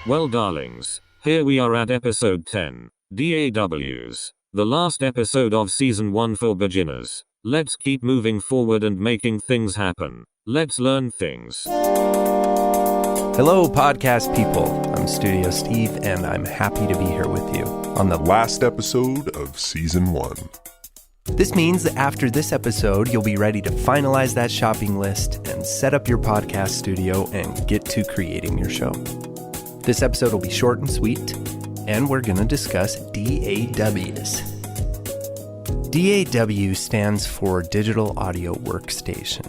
Well, darlings, here we are at episode 10, DAWs, the last episode of season 1 for beginners. Let's keep moving forward and making things happen. Let's learn things. Hello, podcast people. I'm Studio Steve, and I'm happy to be here with you on the last episode of season 1. This means that after this episode, you'll be ready to finalize that shopping list and set up your podcast studio and get to creating your show. This episode will be short and sweet, and we're going to discuss DAWs. DAW stands for Digital Audio Workstation.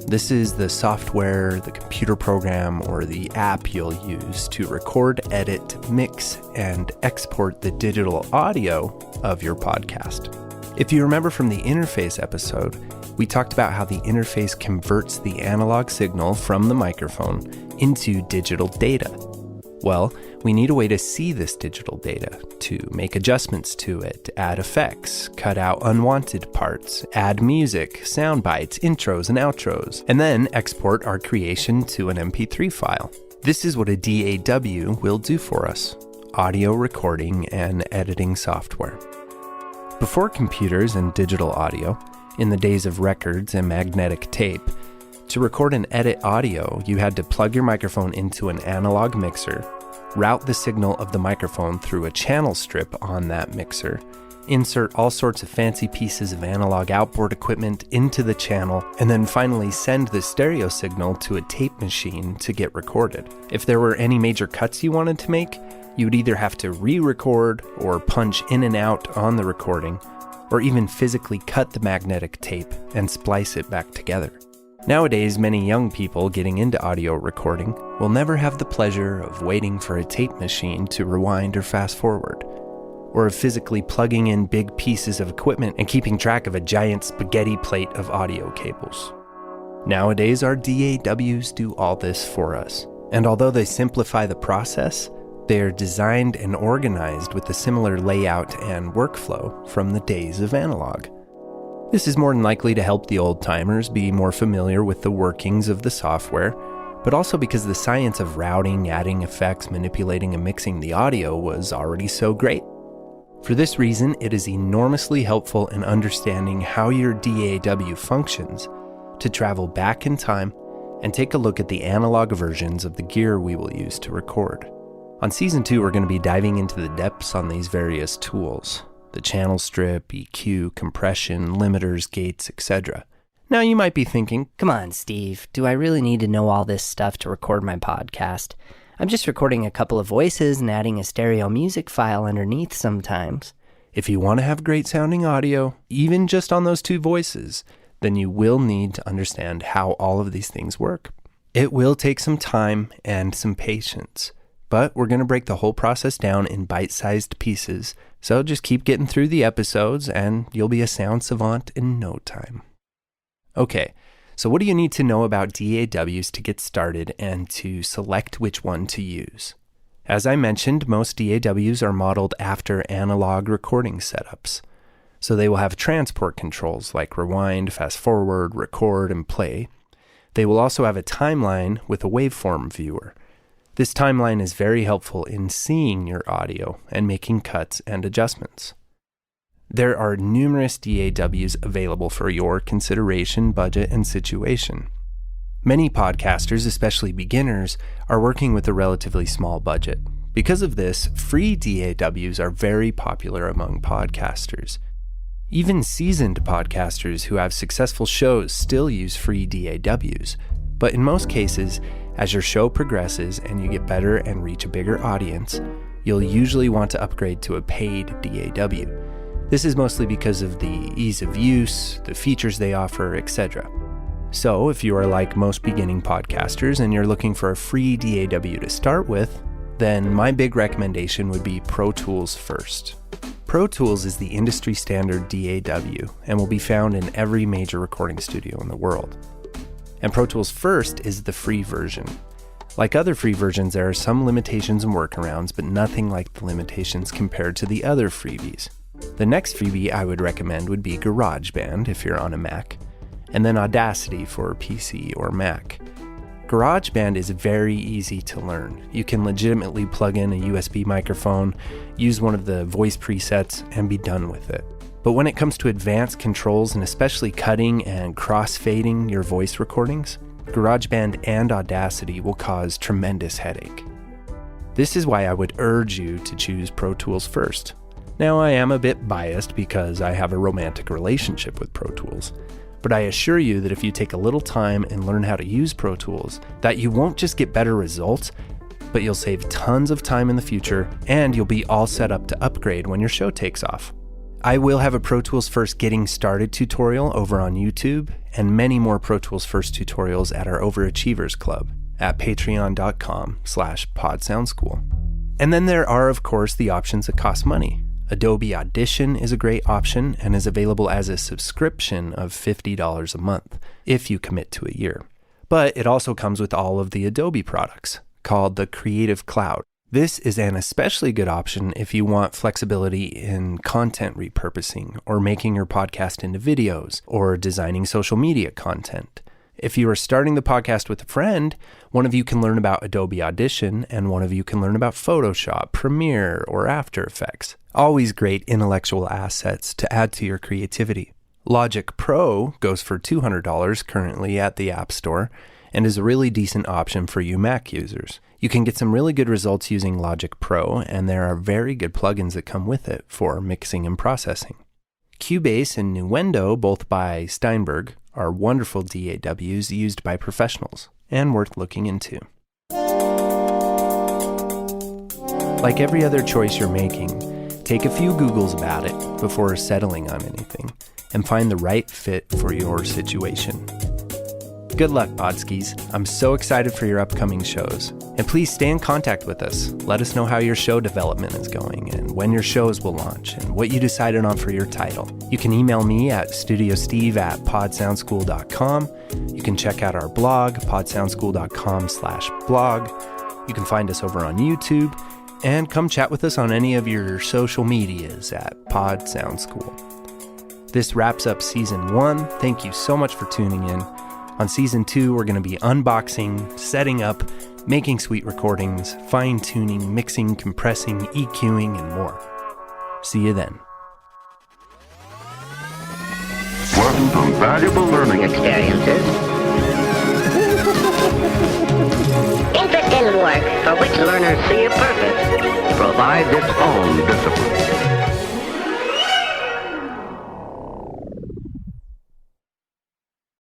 This is the software, the computer program, or the app you'll use to record, edit, mix, and export the digital audio of your podcast. If you remember from the interface episode, we talked about how the interface converts the analog signal from the microphone into digital data. Well, we need a way to see this digital data, to make adjustments to it, add effects, cut out unwanted parts, add music, sound bites, intros and outros, and then export our creation to an MP3 file. This is what a DAW will do for us: audio recording and editing software. Before computers and digital audio, in the days of records and magnetic tape, to record and edit audio, you had to plug your microphone into an analog mixer, route the signal of the microphone through a channel strip on that mixer, insert all sorts of fancy pieces of analog outboard equipment into the channel, and then finally send the stereo signal to a tape machine to get recorded. If there were any major cuts you wanted to make, you would either have to re-record or punch in and out on the recording, or even physically cut the magnetic tape and splice it back together. Nowadays, many young people getting into audio recording will never have the pleasure of waiting for a tape machine to rewind or fast forward, or of physically plugging in big pieces of equipment and keeping track of a giant spaghetti plate of audio cables. Nowadays, our DAWs do all this for us, and although they simplify the process, they are designed and organized with a similar layout and workflow from the days of analog. This is more than likely to help the old-timers be more familiar with the workings of the software, but also because the science of routing, adding effects, manipulating, and mixing the audio was already so great. For this reason, it is enormously helpful in understanding how your DAW functions to travel back in time and take a look at the analog versions of the gear we will use to record. On Season 2, we're going to be diving into the depths on these various tools: the channel strip, EQ, compression, limiters, gates, etc. Now you might be thinking, come on, Steve, do I really need to know all this stuff to record my podcast? I'm just recording a couple of voices and adding a stereo music file underneath sometimes. If you want to have great sounding audio, even just on those two voices, then you will need to understand how all of these things work. It will take some time and some patience, but we're going to break the whole process down in bite-sized pieces, so just keep getting through the episodes and you'll be a sound savant in no time. Okay, so what do you need to know about DAWs to get started and to select which one to use? As I mentioned, most DAWs are modeled after analog recording setups, so they will have transport controls like rewind, fast forward, record, and play. They will also have a timeline with a waveform viewer. This timeline is very helpful in seeing your audio and making cuts and adjustments. There are numerous DAWs available for your consideration, budget, and situation. Many podcasters, especially beginners, are working with a relatively small budget. Because of this, free DAWs are very popular among podcasters. Even seasoned podcasters who have successful shows still use free DAWs, but in most cases, as your show progresses and you get better and reach a bigger audience, you'll usually want to upgrade to a paid DAW. This is mostly because of the ease of use, the features they offer, etc. So if you are like most beginning podcasters and you're looking for a free DAW to start with, then my big recommendation would be Pro Tools first. Pro Tools is the industry standard DAW and will be found in every major recording studio in the world. And Pro Tools First is the free version. Like other free versions, there are some limitations and workarounds, but nothing like the limitations compared to the other freebies. The next freebie I would recommend would be GarageBand if you're on a Mac, and then Audacity for PC or Mac. GarageBand is very easy to learn. You can legitimately plug in a USB microphone, use one of the voice presets, and be done with it. But when it comes to advanced controls and especially cutting and cross-fading your voice recordings, GarageBand and Audacity will cause tremendous headache. This is why I would urge you to choose Pro Tools first. Now, I am a bit biased because I have a romantic relationship with Pro Tools, but I assure you that if you take a little time and learn how to use Pro Tools, that you won't just get better results, but you'll save tons of time in the future, and you'll be all set up to upgrade when your show takes off. I will have a Pro Tools First Getting Started tutorial over on YouTube, and many more Pro Tools First tutorials at our Overachievers Club at patreon.com/podsoundschool. And then there are, of course, the options that cost money. Adobe Audition is a great option and is available as a subscription of $50 a month if you commit to a year. But it also comes with all of the Adobe products, called the Creative Cloud. This is an especially good option if you want flexibility in content repurposing or making your podcast into videos or designing social media content. If you are starting the podcast with a friend, one of you can learn about Adobe Audition and one of you can learn about Photoshop, Premiere, or After Effects. Always great intellectual assets to add to your creativity. Logic Pro goes for $200 currently at the App Store and is a really decent option for you Mac users. You can get some really good results using Logic Pro, and there are very good plugins that come with it for mixing and processing. Cubase and Nuendo, both by Steinberg, are wonderful DAWs used by professionals and worth looking into. Like every other choice you're making, take a few Googles about it before settling on anything and find the right fit for your situation. Good luck, Podskis. I'm so excited for your upcoming shows. And please stay in contact with us. Let us know how your show development is going and when your shows will launch and what you decided on for your title. You can email me at studiosteve@podsoundschool.com. You can check out our blog, podsoundschool.com/blog. You can find us over on YouTube and come chat with us on any of your social medias at Pod Sound School. This wraps up Season 1. Thank you so much for tuning in. On Season 2, we're going to be unboxing, setting up, making sweet recordings, fine-tuning, mixing, compressing, EQing, and more. See you then. Working from valuable learning experiences. Interest in work for which learners see a purpose. Provides its own